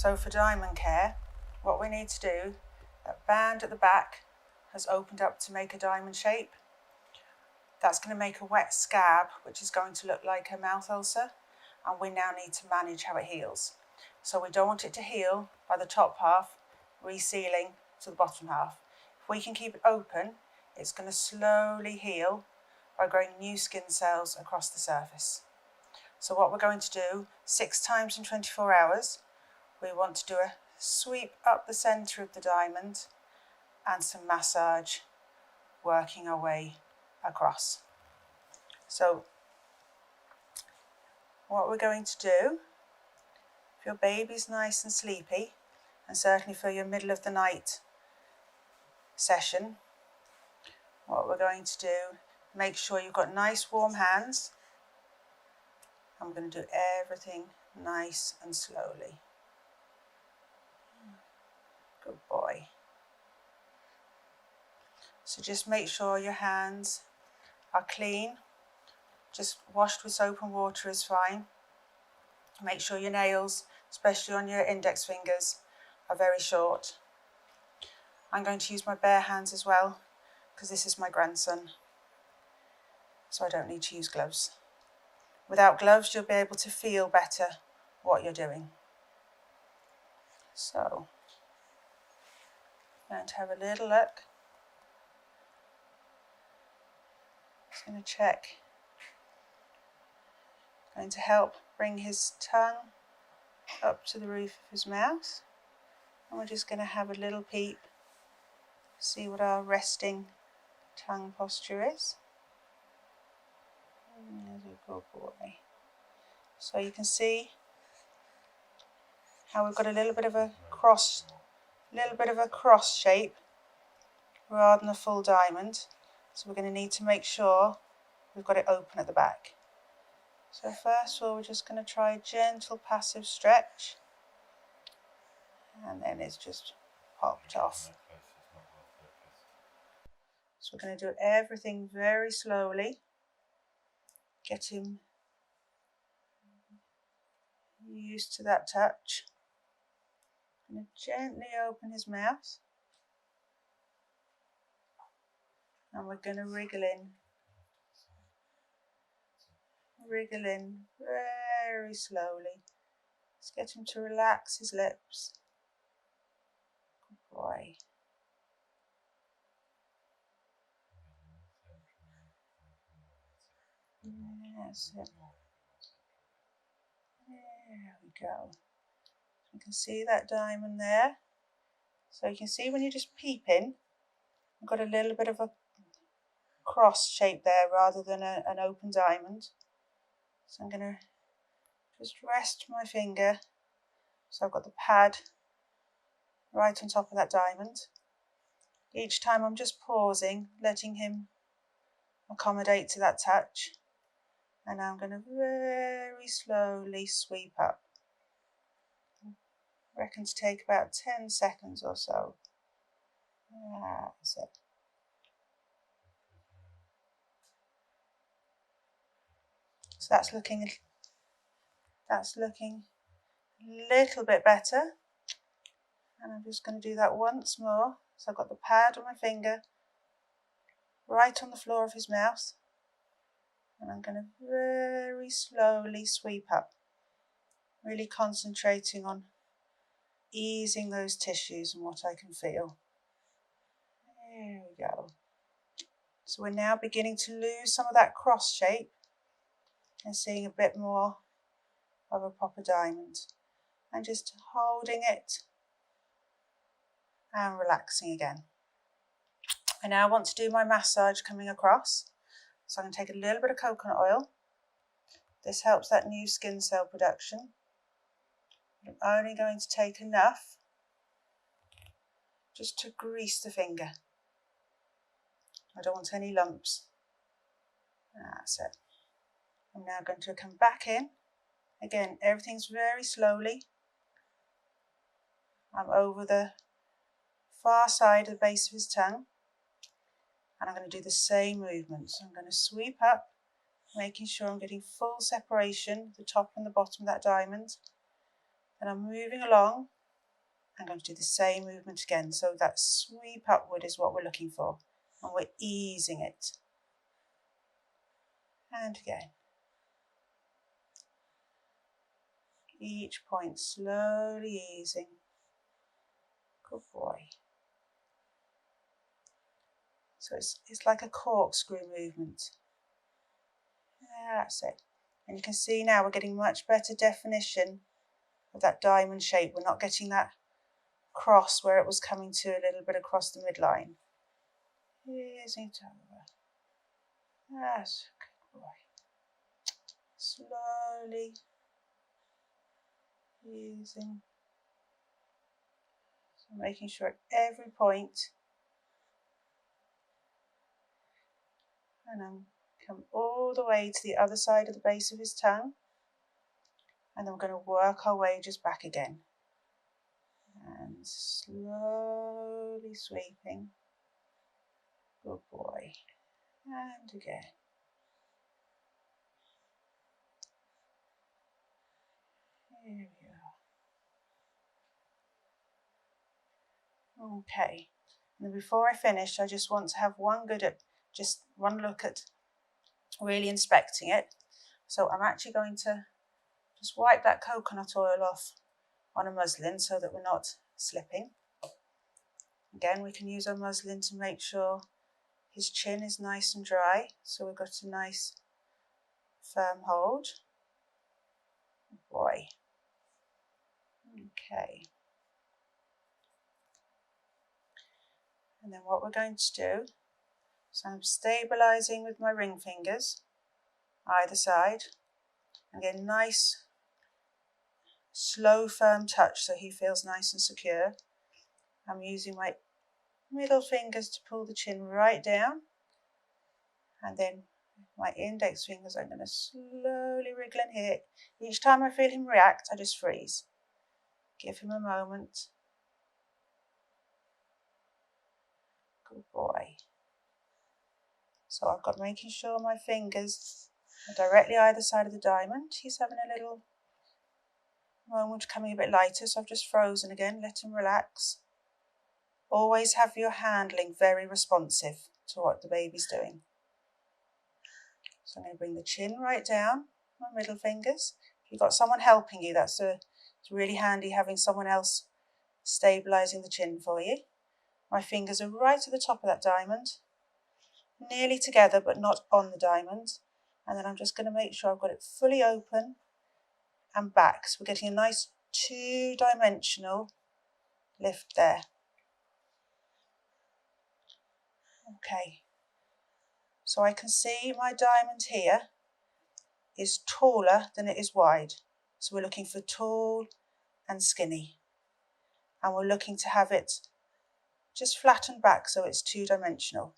So for diamond care, what we need to do, that band at the back has opened up to make a diamond shape. That's going to make a wet scab, which is going to look like a mouth ulcer, and we now need to manage how it heals. So we don't want it to heal by the top half, resealing to the bottom half. If we can keep it open, it's going to slowly heal by growing new skin cells across the surface. So what we're going to do 6 times in 24 hours, we want to do a sweep up the centre of the diamond and some massage, working our way across. So what we're going to do, if your baby's nice and sleepy, and certainly for your middle of the night session, what we're going to do, make sure you've got nice warm hands. I'm going to do everything nice and slowly. Good boy. So just make sure your hands are clean. Just washed with soap and water is fine. Make sure your nails, especially on your index fingers, are very short. I'm going to use my bare hands as well, because this is my grandson, so I don't need to use gloves. Without gloves, you'll be able to feel better what you're doing. So, I'm going to have a little look. Just going to check. Going to help bring his tongue up to the roof of his mouth. And we're just going to have a little peep, see what our resting tongue posture is. There's a good boy. So you can see how we've got a little bit of a cross shape rather than a full diamond. So we're going to need to make sure we've got it open at the back. So first of all, we're just going to try a gentle passive stretch, and then it's just popped off. So we're going to do everything very slowly, get him used to that touch. I'm going to gently open his mouth, and we're going to wriggle in very slowly. Let's get him to relax his lips. Good boy. That's it. There we go. You can see that diamond there. So you can see when you're just peeping, I've got a little bit of a cross shape there rather than an open diamond. So I'm going to just rest my finger. So I've got the pad right on top of that diamond. Each time I'm just pausing, letting him accommodate to that touch. And now I'm going to very slowly sweep up. I reckon to take about 10 seconds or so. That's it. So that's looking a little bit better. And I'm just going to do that once more. So I've got the pad on my finger right on the floor of his mouth. And I'm going to very slowly sweep up, really concentrating on easing those tissues and what I can feel. There we go. So we're now beginning to lose some of that cross shape and seeing a bit more of a proper diamond. And just holding it and relaxing again. I now want to do my massage coming across. So I'm going to take a little bit of coconut oil. This helps that new skin cell production. I'm only going to take enough just to grease the finger. I don't want any lumps. That's it. I'm now going to come back in. Again, everything's very slowly. I'm over the far side of the base of his tongue. And I'm going to do the same movement. So I'm going to sweep up, making sure I'm getting full separation, the top and the bottom of that diamond. And I'm moving along. I'm going to do the same movement again. So that sweep upward is what we're looking for. And we're easing it. And again. Each point slowly easing. Good boy. So it's like a corkscrew movement. That's it. And you can see now we're getting much better definition of that diamond shape. We're not getting that cross where it was coming to a little bit across the midline. Easing it over. That's good boy. Slowly easing. So making sure at every point, and then come all the way to the other side of the base of his tongue. And then we're going to work our way just back again. And slowly sweeping. Good boy. And again. Here we are. Okay. And then before I finish, I just want to have one look at really inspecting it. So I'm actually going to just wipe that coconut oil off on a muslin so that we're not slipping. Again, we can use our muslin to make sure his chin is nice and dry, so we've got a nice firm hold. Good boy. Okay. And then what we're going to do, so I'm stabilising with my ring fingers, either side. Again, nice, slow, firm touch so he feels nice and secure. I'm using my middle fingers to pull the chin right down. And then my index fingers, I'm going to slowly wriggle in here. Each time I feel him react, I just freeze. Give him a moment. Good boy. So I've got making sure my fingers are directly either side of the diamond. He's having a little moment coming a bit lighter, so I've just frozen again. Let him relax. Always have your handling very responsive to what the baby's doing. So I'm going to bring the chin right down, my middle fingers. If you've got someone helping you, it's really handy having someone else stabilising the chin for you. My fingers are right at the top of that diamond, nearly together but not on the diamond. And then I'm just going to make sure I've got it fully open and back. So we're getting a nice two-dimensional lift there. Okay. So I can see my diamond here is taller than it is wide. So we're looking for tall and skinny. And we're looking to have it just flattened back so it's two-dimensional.